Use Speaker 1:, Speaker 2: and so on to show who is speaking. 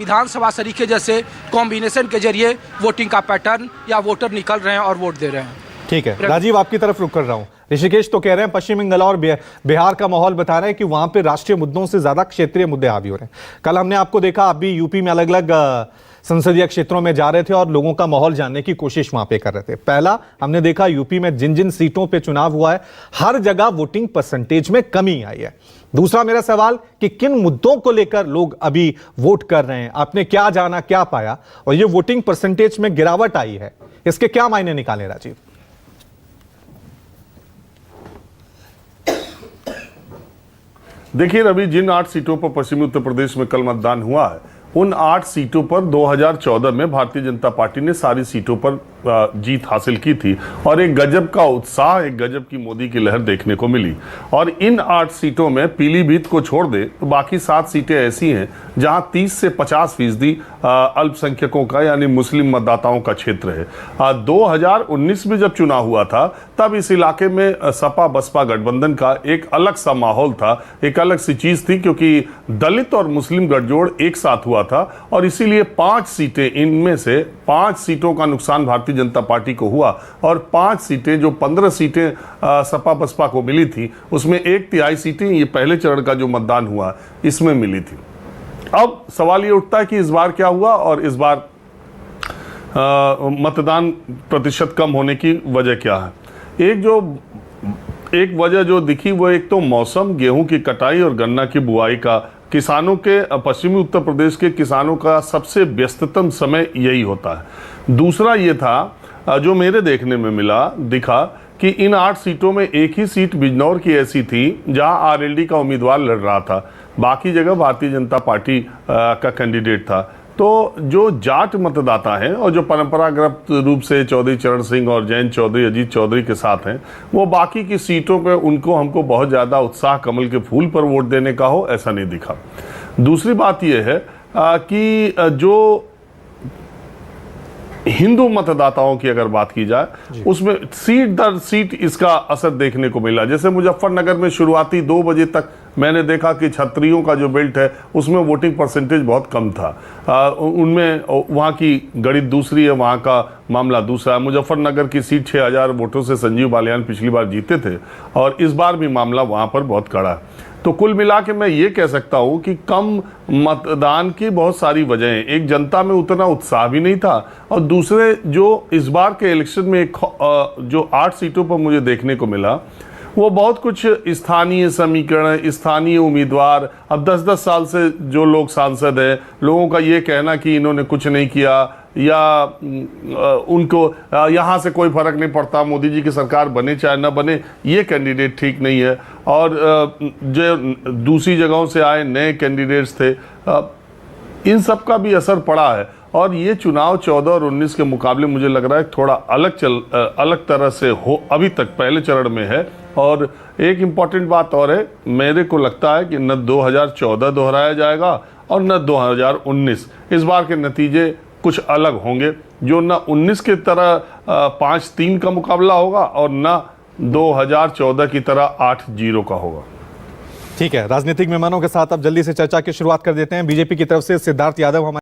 Speaker 1: विधानसभा सरीखे जैसे कॉम्बिनेशन के जरिए वोटिंग का पैटर्न या वोटर निकल रहे हैं और वोट दे रहे हैं।
Speaker 2: ठीक है, राजीव आपकी तरफ रुक कर रहा हूं। ऋषिकेश तो कह रहे हैं पश्चिम बंगाल और बिहार का माहौल बता रहे हैं कि वहां पे राष्ट्रीय मुद्दों से ज्यादा क्षेत्रीय मुद्दे हावी हो रहे हैं। कल हमने आपको देखा, आप भी यूपी में अलग अलग संसदीय क्षेत्रों में जा रहे थे और लोगों का माहौल जानने की कोशिश वहां पे कर रहे थे। पहला, हमने देखा यूपी में जिन जिन सीटों पे चुनाव हुआ है हर जगह वोटिंग परसेंटेज में कमी आई है। दूसरा मेरा सवाल कि किन मुद्दों को लेकर लोग अभी वोट कर रहे हैं, आपने क्या जाना, क्या पाया, और ये वोटिंग परसेंटेज में गिरावट आई है, इसके क्या मायने निकाले राजीव?
Speaker 3: देखिए रवि, जिन 8 सीटों पर पश्चिमी उत्तर प्रदेश में कल मतदान हुआ है, उन 8 सीटों पर 2014 में भारतीय जनता पार्टी ने सारी सीटों पर जीत हासिल की थी और एक गजब का उत्साह, एक गजब की मोदी की लहर देखने को मिली। और इन 8 सीटों में पीलीभीत को छोड़ दे तो बाकी 7 सीटें ऐसी हैं जहां 30 से 50% अल्पसंख्यकों का यानी मुस्लिम मतदाताओं का क्षेत्र है। 2019 में जब चुनाव हुआ था तब इस इलाके में सपा बसपा गठबंधन का एक अलग सा माहौल था, एक अलग सी चीज थी, क्योंकि दलित और मुस्लिम गठजोड़ एक साथ हुआ था और इसीलिए 5 सीटें, इनमें से 5 सीटों का नुकसान भारतीय जनता पार्टी को हुआ और 5 सीटें, जो 15 सीटें सपा बसपा को मिली थी, उसमें 1/3 सीटें ये पहले चरण का जो मतदान हुआ इसमें मिली थी। अब सवाल ये उठता है कि इस बार क्या हुआ और इस बार मतदान प्रतिशत कम होने की वजह क्या है। एक वजह जो दिखी वो एक तो मौसम, गेहूं की कटाई और गन्ना की बुआई का, किसानों के, पश्चिमी उत्तर प्रदेश के किसानों का सबसे व्यस्ततम समय यही होता है। दूसरा ये था, जो मेरे देखने में दिखा कि इन 8 सीटों में एक ही सीट बिजनौर की ऐसी थी जहां आरएलडी का उम्मीदवार लड़ रहा था, बाकी जगह भारतीय जनता पार्टी का कैंडिडेट था। तो जो जाट मतदाता हैं और जो परंपरागत रूप से चौधरी चरण सिंह और जयंत चौधरी, अजीत चौधरी के साथ हैं, वो बाकी की सीटों पे उनको हमको बहुत ज़्यादा उत्साह कमल के फूल पर वोट देने का हो, ऐसा नहीं दिखा। दूसरी बात यह है कि जो हिंदू मतदाताओं की अगर बात की जाए, उसमें सीट दर सीट इसका असर देखने को मिला। जैसे मुजफ्फरनगर में शुरुआती 2 बजे तक मैंने देखा कि क्षत्रियों का जो बेल्ट है उसमें वोटिंग परसेंटेज बहुत कम था। उनमें वहाँ की गणित दूसरी है, वहाँ का मामला दूसरा है। मुजफ्फरनगर की सीट 6000 वोटों से संजीव बालियान पिछली बार जीते थे और इस बार भी मामला वहाँ पर बहुत कड़ा है। तो कुल मिला के मैं ये कह सकता हूँ कि कम मतदान की बहुत सारी वजहें, एक जनता में उतना उत्साह भी नहीं था और दूसरे जो इस बार के इलेक्शन में जो 8 सीटों पर मुझे देखने को मिला वो बहुत कुछ स्थानीय समीकरण, स्थानीय उम्मीदवार, अब 10-10 साल से जो लोग सांसद हैं, लोगों का ये कहना कि इन्होंने कुछ नहीं किया या उनको यहाँ से कोई फर्क नहीं पड़ता, मोदी जी की सरकार बने चाहे न बने, ये कैंडिडेट ठीक नहीं है। और जो दूसरी जगहों से आए नए कैंडिडेट्स थे, इन सब का भी असर पड़ा है और ये चुनाव 14 और 19 के मुकाबले मुझे लग रहा है थोड़ा अलग तरह से हो, अभी तक पहले चरण में है। और एक इम्पॉर्टेंट बात और है, मेरे को लगता है कि न 2014 दोहराया जाएगा और न 2019। इस बार के नतीजे कुछ अलग होंगे, जो न 19 की तरह 5-3 का मुकाबला होगा और न 2014 की तरह 8-0 का होगा।
Speaker 2: ठीक है, राजनीतिक मेहमानों के साथ अब जल्दी से चर्चा की शुरुआत कर देते हैं। बीजेपी की तरफ से सिद्धार्थ यादव हमारे